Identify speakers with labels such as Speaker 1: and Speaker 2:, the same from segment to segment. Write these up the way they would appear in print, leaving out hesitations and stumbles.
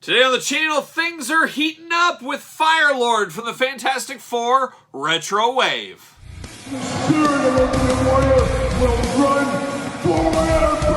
Speaker 1: Today on the channel, things are heating up with Firelord from the Fantastic Four Retro Wave.
Speaker 2: The spirit of Ultimate Warrior will run forever!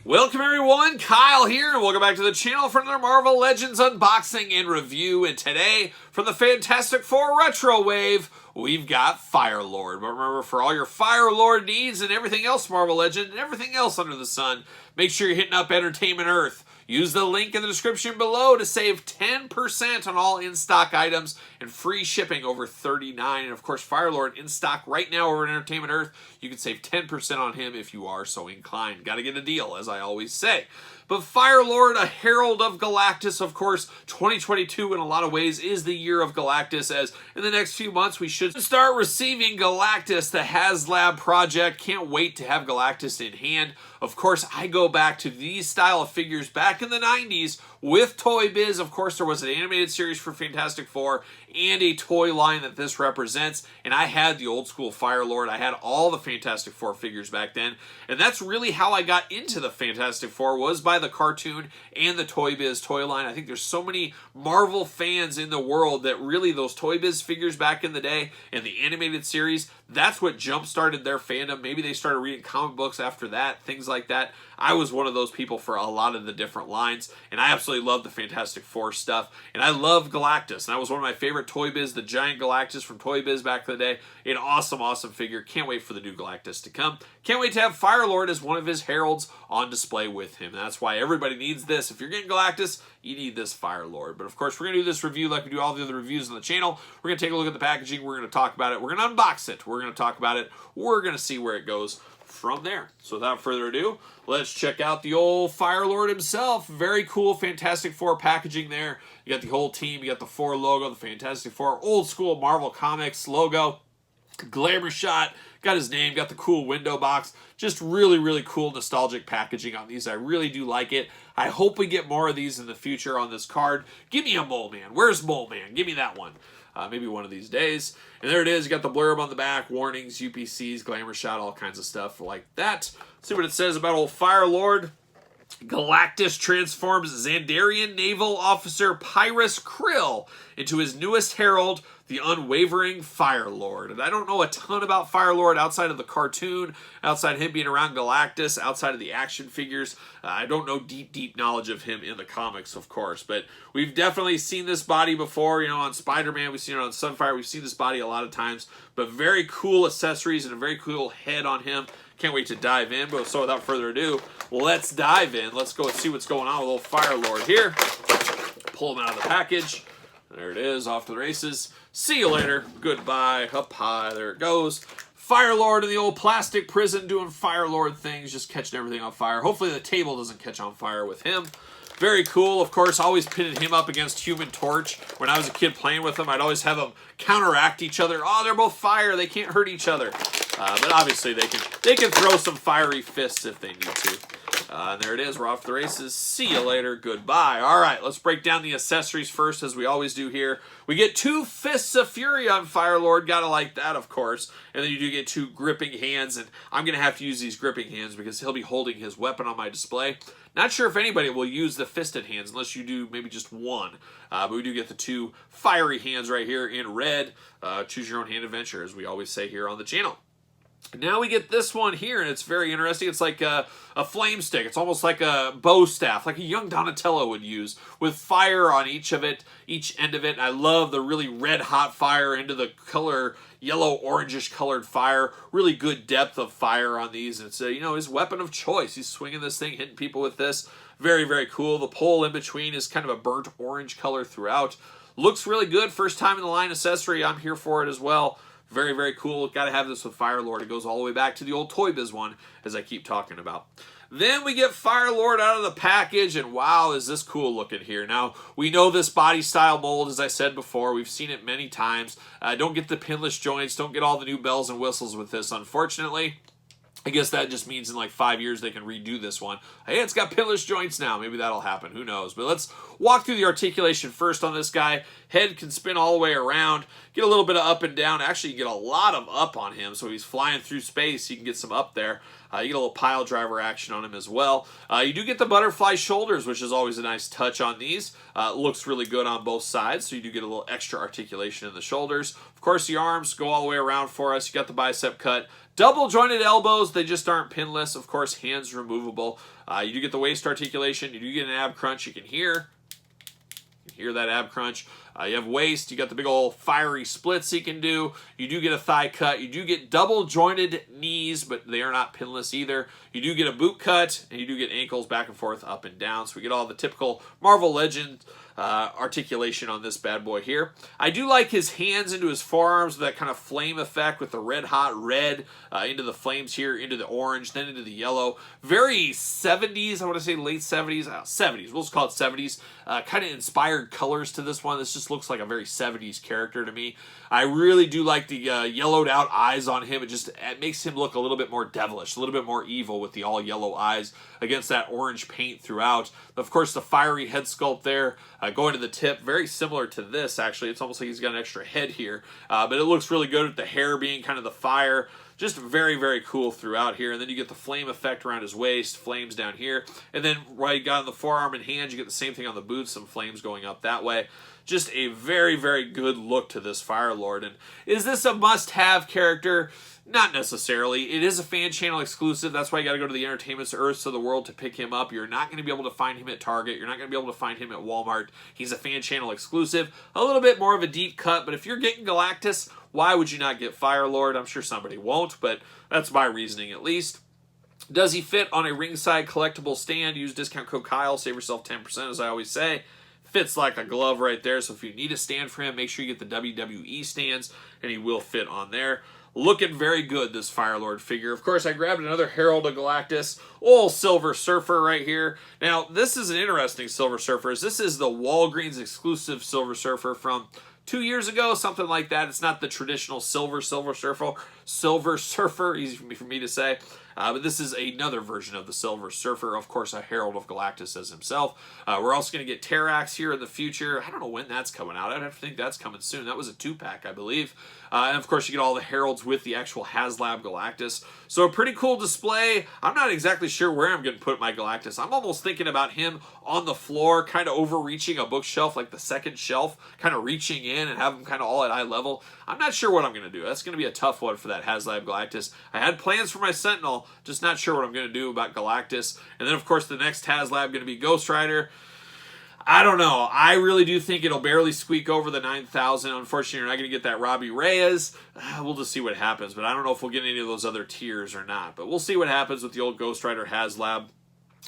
Speaker 1: Welcome everyone, Kyle here, and welcome back to the channel for another Marvel Legends unboxing and review. And today, from the Fantastic Four Retro Wave, we've got Firelord. But remember, for all your Firelord needs and everything else Marvel Legend and everything else under the sun, make sure you're hitting up Entertainment Earth. Use the link in the description below to save 10% on all in-stock items and free shipping over $39. And of course, Firelord in stock right now over at Entertainment Earth. You can save 10% on him if you are so inclined. Got to get a deal, as I always say. But Firelord, a herald of Galactus, of course, 2022 in a lot of ways is the year of Galactus, as in the next few months we should start receiving Galactus, the HasLab project. Can't wait to have Galactus in hand. Of course, I go back to these style of figures back in the 90s with Toy Biz. Of course, there was an animated series for Fantastic Four and a toy line that this represents. And I had the old school Firelord. I had all the Fantastic Four figures back then. And that's really how I got into the Fantastic Four, was by the cartoon and the Toy Biz toy line. I think there's so many Marvel fans in the world that really those Toy Biz figures back in the day and the animated series, that's what jump-started their fandom. Maybe they started reading comic books after that, things like that. I was one of those people for a lot of the different lines, and I absolutely love the Fantastic Four stuff. And I love Galactus, and that was one of my favorite Toy Biz, the giant Galactus from Toy Biz back in the day. An awesome, awesome figure. Can't wait for the new Galactus to come. Can't wait to have Firelord as one of his heralds on display with him. That's why everybody needs this. If you're getting Galactus, you need this Firelord. But of course, we're going to do this review like we do all the other reviews on the channel. We're going to take a look at the packaging. We're going to talk about it. We're going to unbox it. We're going to talk about it. We're going to see where it goes from there. So without further ado, let's check out the old Firelord himself. Very cool Fantastic Four packaging there. You got the whole team. You got the Four logo, the Fantastic Four old school Marvel Comics logo. Glamour shot. Got his name. Got the cool window box. Just really, really cool nostalgic packaging on these. I really do like it. I hope we get more of these in the future on this card. Give me a Mole Man. Where's Mole Man? Give me that one. Maybe one of these days. And there it is. You got the blurb on the back, warnings, UPCs, glamour shot, all kinds of stuff like that. Let's see what it says about old Firelord. Galactus transforms Xandarian naval officer Pyrus Krill into his newest herald, the unwavering Firelord. And I don't know a ton about Firelord outside of the cartoon, outside of him being around Galactus, outside of the action figures. I don't know deep knowledge of him in the comics, of course. But we've definitely seen this body before, you know, on Spider-Man. We've seen it on Sunfire. We've seen this body a lot of times. But very cool accessories and a very cool head on him. Can't wait to dive in. But so without further ado, let's dive in. Let's go and see what's going on with old Firelord here. Pull him out of the package. There it is, off to the races. See you later. Goodbye. Up high. There it goes. Firelord in the old plastic prison doing Firelord things, just catching everything on fire. Hopefully the table doesn't catch on fire with him. Very cool. Of course, always pitted him up against Human Torch. When I was a kid playing with them, I'd always have them counteract each other. Oh, they're both fire. They can't hurt each other. But obviously they can throw some fiery fists if they need to. And there it is. We're off to the races. See you later. Goodbye. All right, let's break down the accessories first, as we always do here. We get 2 Fists of Fury on Firelord. Gotta like that, of course. And then you do get 2 gripping hands. And I'm going to have to use these gripping hands because he'll be holding his weapon on my display. Not sure if anybody will use the fisted hands unless you do maybe just one. But we do get the 2 fiery hands right here in red. Choose your own hand adventure, as we always say here on the channel. Now we get this one here, and it's very interesting. It's like a flame stick. It's almost like a bow staff, like a young Donatello would use, with fire on each end of it. And I love the really red-hot fire into the color yellow-orangish colored fire. Really good depth of fire on these. It's you know, his weapon of choice. He's swinging this thing, hitting people with this. Very, very cool. The pole in between is kind of a burnt orange color throughout. Looks really good. First time in the line accessory. I'm here for it as well. Very, very cool. Got to have this with Firelord. It goes all the way back to the old Toy Biz one, as I keep talking about. Then we get Firelord out of the package, and wow, is this cool looking here. Now, we know this body style mold, as I said before. We've seen it many times. Don't get the pinless joints. Don't get all the new bells and whistles with this, unfortunately. I guess that just means in like 5 years they can redo this one. Hey, it's got pinless joints now. Maybe that'll happen. Who knows? But let's walk through the articulation first on this guy. Head can spin all the way around, get a little bit of up and down. Actually, you get a lot of up on him, so he's flying through space. You can get some up there. You get a little pile driver action on him as well. You do get the butterfly shoulders, which is always a nice touch on these. Looks really good on both sides, so you do get a little extra articulation in the shoulders. Of course, the arms go all the way around for us. You got the bicep cut. Double jointed elbows, they just aren't pinless. Of course, hands removable. You do get the waist articulation. You do get an ab crunch. You can hear that ab crunch. You have waist. You got the big old fiery splits you can do. You do get a thigh cut. You do get double jointed knees, but they are not pinless either. You do get a boot cut, and you do get ankles back and forth, up and down. So we get all the typical Marvel Legend articulation on this bad boy here. I do like his hands into his forearms with that kind of flame effect with the red hot red into the flames here, into the orange, then into the yellow. Very 70s, I want to say late 70s, 70s, we'll just call it 70s. Kind of inspired colors to this one. This just looks like a very 70s character to me. I really do like the yellowed out eyes on him. It makes him look a little bit more devilish, a little bit more evil with the all yellow eyes against that orange paint throughout. Of course, the fiery head sculpt there going to the tip, very similar to this actually. It's almost like he's got an extra head here, but it looks really good with the hair being kind of the fire. Just very, very cool throughout here. And then you get the flame effect around his waist, flames down here. And then right you got on the forearm and hands, you get the same thing on the boots, some flames going up that way. Just a very, very good look to this Firelord. And is this a must-have character? Not necessarily. It is a fan channel exclusive. That's why you got to go to the Entertainment Earths of the world to pick him up. You're not going to be able to find him at Target. You're not going to be able to find him at Walmart. He's a fan channel exclusive. A little bit more of a deep cut, but if you're getting Galactus, why would you not get Firelord? I'm sure somebody won't, but that's my reasoning at least. Does he fit on a ringside collectible stand? Use discount code Kyle. Save yourself 10%, as I always say. Fits like a glove right there, so if you need a stand for him, make sure you get the WWE stands, and he will fit on there. Looking very good, this Firelord figure. Of course, I grabbed another Herald of Galactus, old Silver Surfer right here. Now, this is an interesting Silver Surfer. This is the Walgreens exclusive Silver Surfer from 2 years ago, something like that. It's not the traditional Silver Surfer, easy for me to say. But this is another version of the Silver Surfer. Of course, a Herald of Galactus as himself. We're also going to get Terrax here in the future. I don't know when that's coming out. I'd have to think that's coming soon. That was a 2-pack, I believe. And of course, you get all the Heralds with the actual HasLab Galactus. So a pretty cool display. I'm not exactly sure where I'm going to put my Galactus. I'm almost thinking about him on the floor, kind of overreaching a bookshelf, like the second shelf, kind of reaching in and have him kind of all at eye level. I'm not sure what I'm going to do. That's going to be a tough one for that HasLab Galactus. I had plans for my Sentinel, just not sure what I'm going to do about Galactus. And then, of course, the next HasLab going to be Ghost Rider. I don't know. I really do think it'll barely squeak over the 9,000. Unfortunately, you're not going to get that Robbie Reyes. We'll just see what happens. But I don't know if we'll get any of those other tiers or not. But we'll see what happens with the old Ghost Rider HasLab.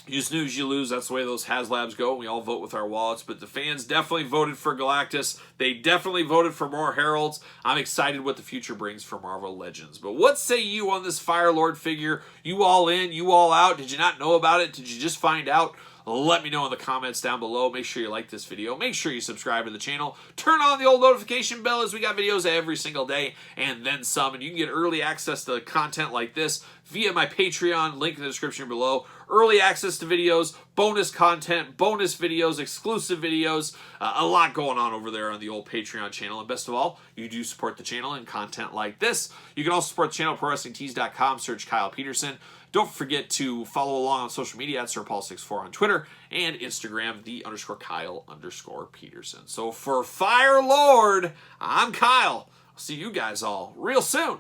Speaker 1: You snooze, you lose. That's the way those HasLabs go. We all vote with our wallets. But the fans definitely voted for Galactus. They definitely voted for more Heralds. I'm excited what the future brings for Marvel Legends. But what say you on this Firelord figure? You all in? You all out? Did you not know about it? Did you just find out? Let me know in the comments down below. Make sure you like this video. Make sure you subscribe to the channel. Turn on the old notification bell as we got videos every single day and then some. And you can get early access to content like this via my Patreon, link in the description below. Early access to videos, bonus content, bonus videos, exclusive videos. A lot going on over there on the old Patreon channel. And best of all, you do support the channel and content like this. You can also support the channel at ProWrestlingTees.com. Search Kyle Peterson. Don't forget to follow along on social media at SirPaul64 on Twitter and Instagram, _Kyle_Peterson. So for Firelord, I'm Kyle. I'll see you guys all real soon.